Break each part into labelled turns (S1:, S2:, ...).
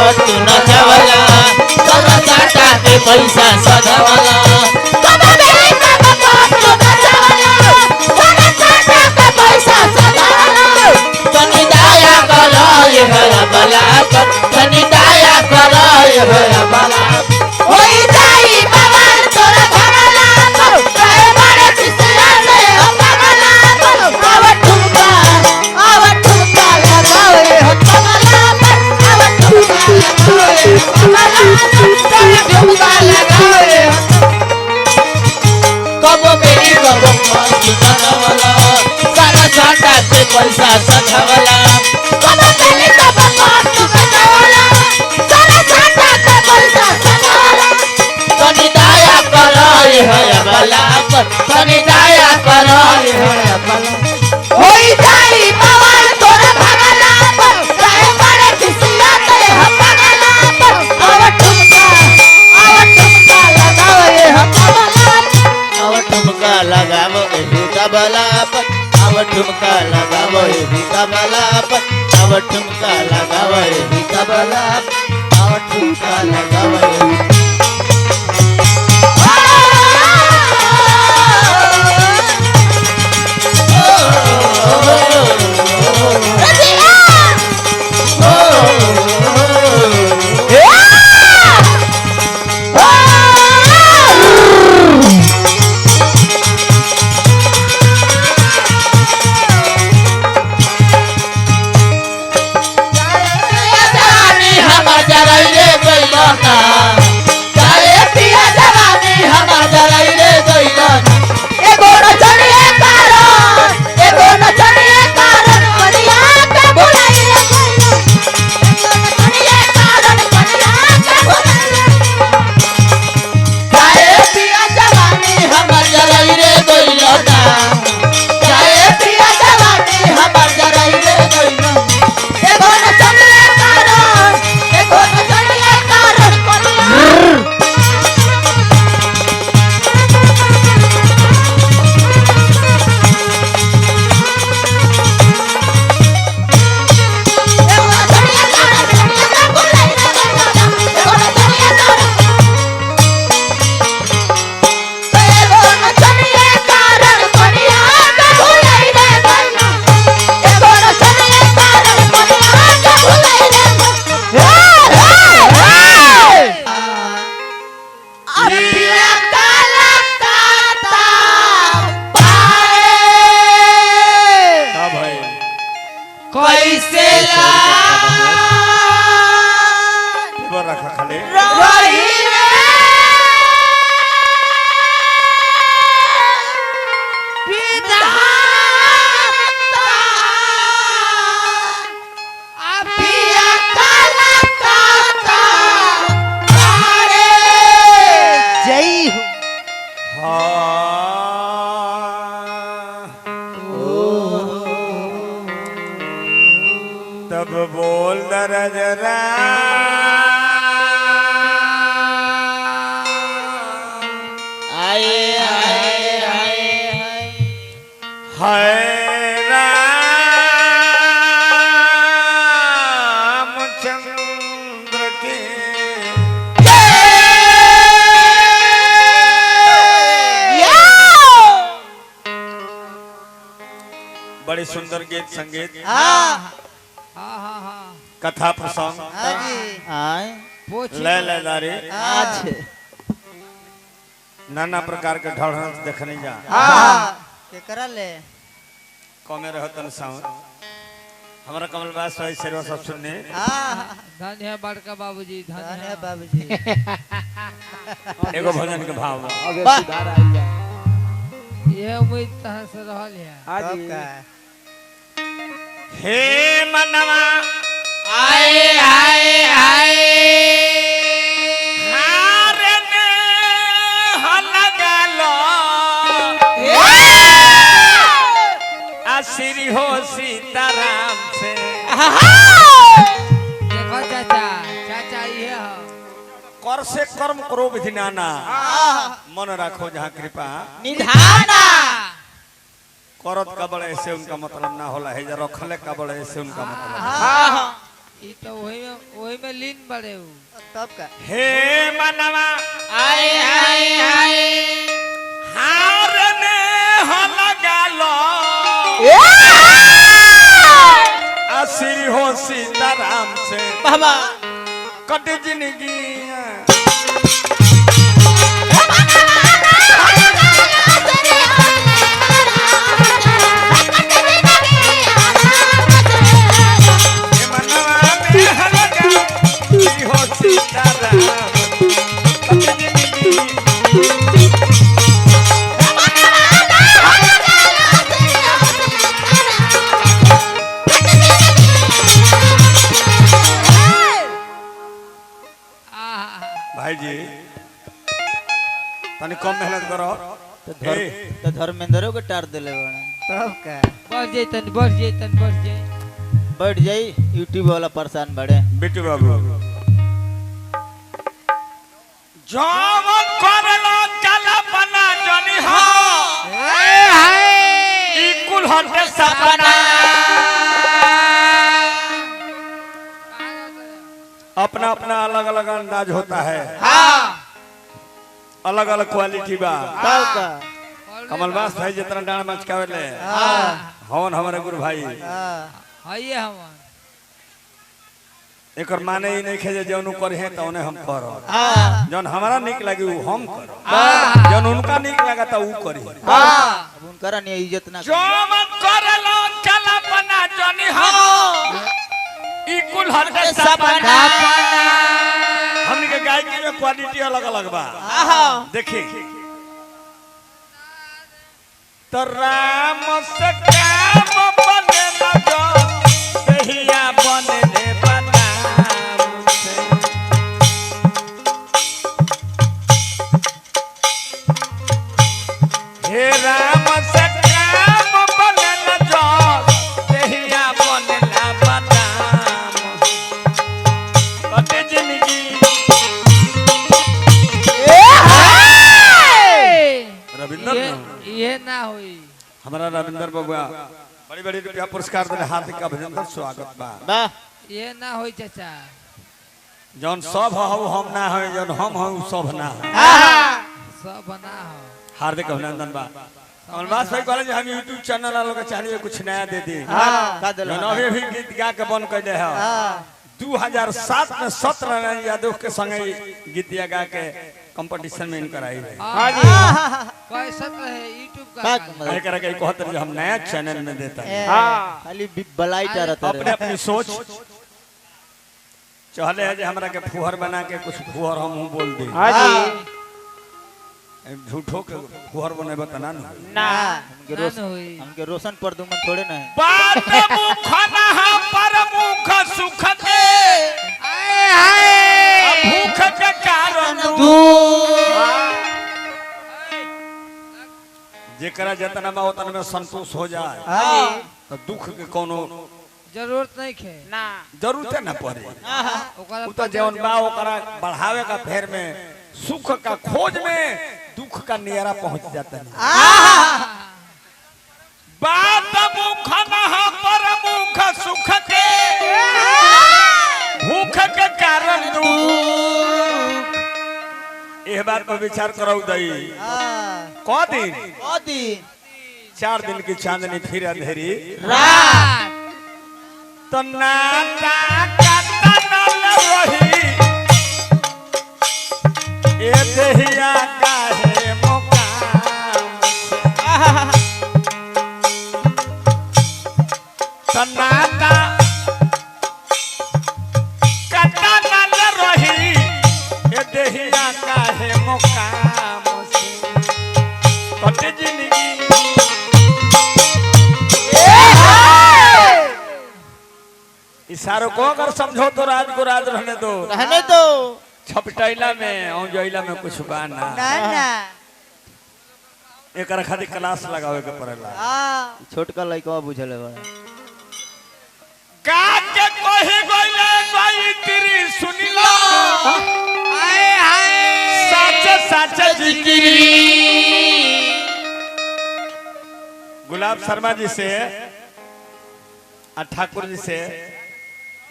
S1: पट्टू नचवला सोना चाटा के पैसा सधवला
S2: कबो बेली कबो पट्टू नचवला सोना चाटा के पैसा सधवला
S1: तनी दया करो ये भला भला तनी दया करो ये भला भला
S2: होई जाई बवाल तोरा भगला पर काहे बड़े पिसला ले हम भगला पर आवत ठुमका लगाओ रे हम भगला पर आवत ठुमका लगाओ रे भगला तोरा ठुमका लगाओ रे
S1: कबो बेली कबो पट्टू नचवला सोना चाटा के पैसा सधवला
S2: कबो बेली कबो पट्टू नचवला सोना चाटा के पैसा सधवला
S1: तनी दया करो ये भला तनी दया करो ये भला
S2: होई जाई बवाल तोरा भगला पर काहे बड़े पिसला ले हम भगला पर आवत ठुमका लगाओ रे हम भगला
S1: आवत ठुमका लगावो ए भीता बला पर आवत ठुमका लगावो ए भीता बला पर आवत ठुमका लगावो ए भीता बला आवत ठुमका लगावो
S3: तब बोल दरजरा
S1: आए आए आए
S3: हाय रामचंद्र के बड़े सुंदर गीत संगीत कथा प्रसंग लय लयदारी नाना प्रकार के ढौढ़ देखने जा कमे रहतन साउंड हमारा कमल बास भाई शेरवा सब सुनने
S4: धन्य बड़का बाबूजी धन्य
S2: बाबूजी
S3: एगो भजन के भाव
S4: ये उम्मीद तहां से रहल है
S3: हे मनवा
S1: आए आए आए
S3: हारे में हलगलो श्री हो सीताराम से
S4: देखो चाचा चाचा ये हो
S3: कर से कर्म करो विधि नाना मन रखो जहाँ कृपा
S2: निधाना
S3: करत का बड़े से उनका मतलब ना होला है जब रखले का बड़े से उनका मतलब
S4: ई तो वही में लीन बड़े हो।
S1: तब का
S3: हे मनवा
S2: आए हाय हाय
S3: हार ने हो लगा लो आशीर हो सीताराम से
S1: बाबा
S3: कट जिंदगी हे मनवा में हो लगा आशीर हो सीताराम कट जिंदगी भाई जी तनी कम मेहनत करो
S1: तो धर्मेंद्रो के टार दिले बड़ा तब का
S4: बढ़ जाए
S1: बैठ जाई यूट्यूब वाला परेशान बड़े
S3: बिट्टू बाबू जवन करलो कल्पना जनी हो ई कुल हटे सपना अपना अपना अलग अलग अंदाज होता है अलग अलग क्वालिटी बा
S1: तब का
S3: कमलवास भाई जितना डांड मचकावेले हवन हमारे गुरु भाई
S4: आइए हम
S3: एकर माने ही नहीं खे जौन कर है तो उन्हें हम करो जौन हमारा निक लगी वो हम करो जौन उनका निक लगा तो वो करी
S1: अब उनकरा नहीं इज्जत ना
S3: जौन करलो कल्पना जनी हो ई कुल हटे सपना हमनी के गायकी में क्वालिटी अलग अलग बा देखी तो राम से काम बने लगो दहिया बने ले बनाम से हे राम से काम बने लगो दहिया बने ला बनाम कटे जिंदगी रविंद्र
S4: ये ना हुई
S3: हमारा रविंद्र बबुआ बड़ी बड़ी रुपया पुरस्कार दिले हार्दिक अभिनंदन स्वागत बा
S1: बा
S4: ये ना हुई चाचा
S3: जौन सब हो हम ना हो जौन हम हो सब ना हो
S4: सब बना हो
S3: हार्दिक अभिनंदन बा कमलवास भाई कहले हम YouTube चैनल वालों के चाहिए कुछ नया दे दी
S1: का दिला
S3: जौन अभी भी गीत गा के बंद कर दे है 2007 में 17 यादव के संगे गीतिया गा के कंपटीशन में इनकर आई
S4: हाँ जी कैसा है यूट्यूब का
S3: कहे करे के कहत हम नया चैनल में देता है
S1: खाली बलाइट रहता
S3: अपने अपनी सोच चहले है जे हमरा के फुहर बना के कुछ फुहर हम बोल दी झूठो के फुहर बने बतना
S1: ना
S4: हमके
S1: रोशन प्रदुमन थोड़े ना है
S3: बात मुख ना पर मुख सुख के भूख के कारण जेकरा जतना बा उतना में संतोष हो जाए तो दुख के कोनो
S4: जरूरत नहीं खे
S2: ना
S3: जरूरत ना पड़े
S4: ओकरा
S3: उ तो जौन बा ओकरा बढ़ावे का फेर में सुख का खोज में दुख का नियरा पहुंच जाता है बात मुख ना पर मुख सुख के भूख के कारण दुख एह बात पर विचार करो दई क दिन 4 दिन की चांदनी फिर अंधेरी
S4: रात
S3: तो नाता कतन रही ए देहिया काहे मुकाम तो नाता कतन रही ए देहिया काहे मुकाम से कटे जिंदगी इशारों को अगर समझो तो राज को राज रहने दो छपटैला में और जैला में कुछ बाना एक खातिर क्लास लगावे के पड़ेला
S1: छोटका लइका बुझले बड़ा
S3: का के कहि गइले गई तेरी सुनी लो
S4: आए हाय
S3: सच सच जिक्री गुलाब शर्मा जी से और ठाकुर जी से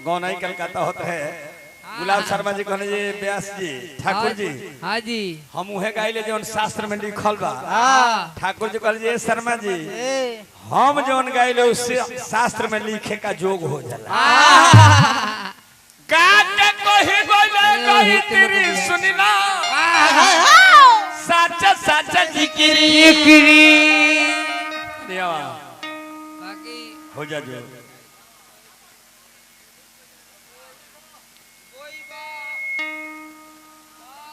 S3: गौनाई कलकत्ता होता है गुलाब शर्मा जी कहने जी व्यास जी ठाकुर जी
S4: हाँ जी
S3: हम उहे गाइले जोन शास्त्र में लिखल बा
S4: हाँ
S3: ठाकुर जी कहले जी शर्मा जी हम जोन गाइले उससे शास्त्र में लिखे का जोग हो जाला काटे कही गइले कही तेरी सुनिना साचा साचा जिक्री दिया
S4: बाकी
S3: हो जा जो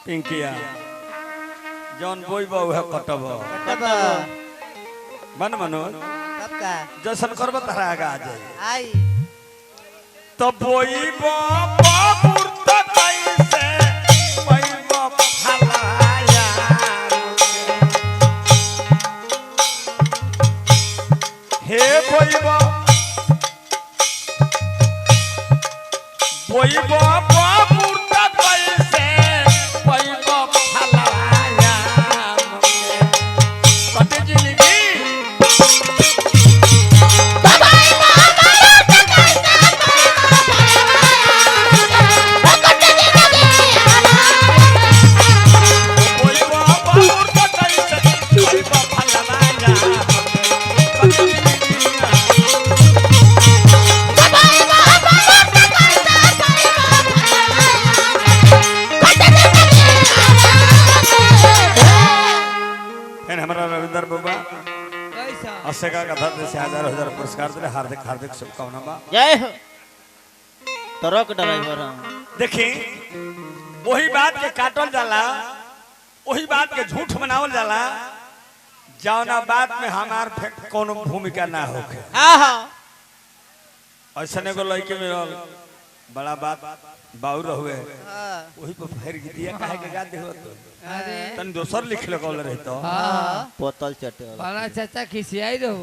S3: पिंकिया जौन बोई बा उहे कटब मन मनोज जैसन करब तारा आगा आ जाए
S1: आई
S3: तो बोई बाबूर तो कैसे बोई फलाया हे बोई बाबूर तो कैसे बोई फलाया कटे जिंदगी बोई बाबूर तो कैसे बोई फलाया कटे जिंदगी फिर हमारा रविंदर बाबा
S4: कैसा
S3: अस्से का कथा से हजार पुरस्कार दिले हार्दिक हार्दिक शुभकामना बा
S1: जय हो ट्रक ड्राइवर
S3: देखी वही बात के काटल जाला वही बात के झूठ बनावल जाला जौना बात में हमार कोनो भूमिका ना होके
S1: हाँ हाँ
S3: ऐसा एगो लड़के में बड़ा बात बाउर हुए
S1: हाँ
S3: वही पर फेर दिया काहे के गा देहो तो
S4: अरे
S3: तन दोसर लिख लगल रही तो
S4: हाँ
S1: पोतल चटे
S4: बड़ा चाचा खिसियाई रहो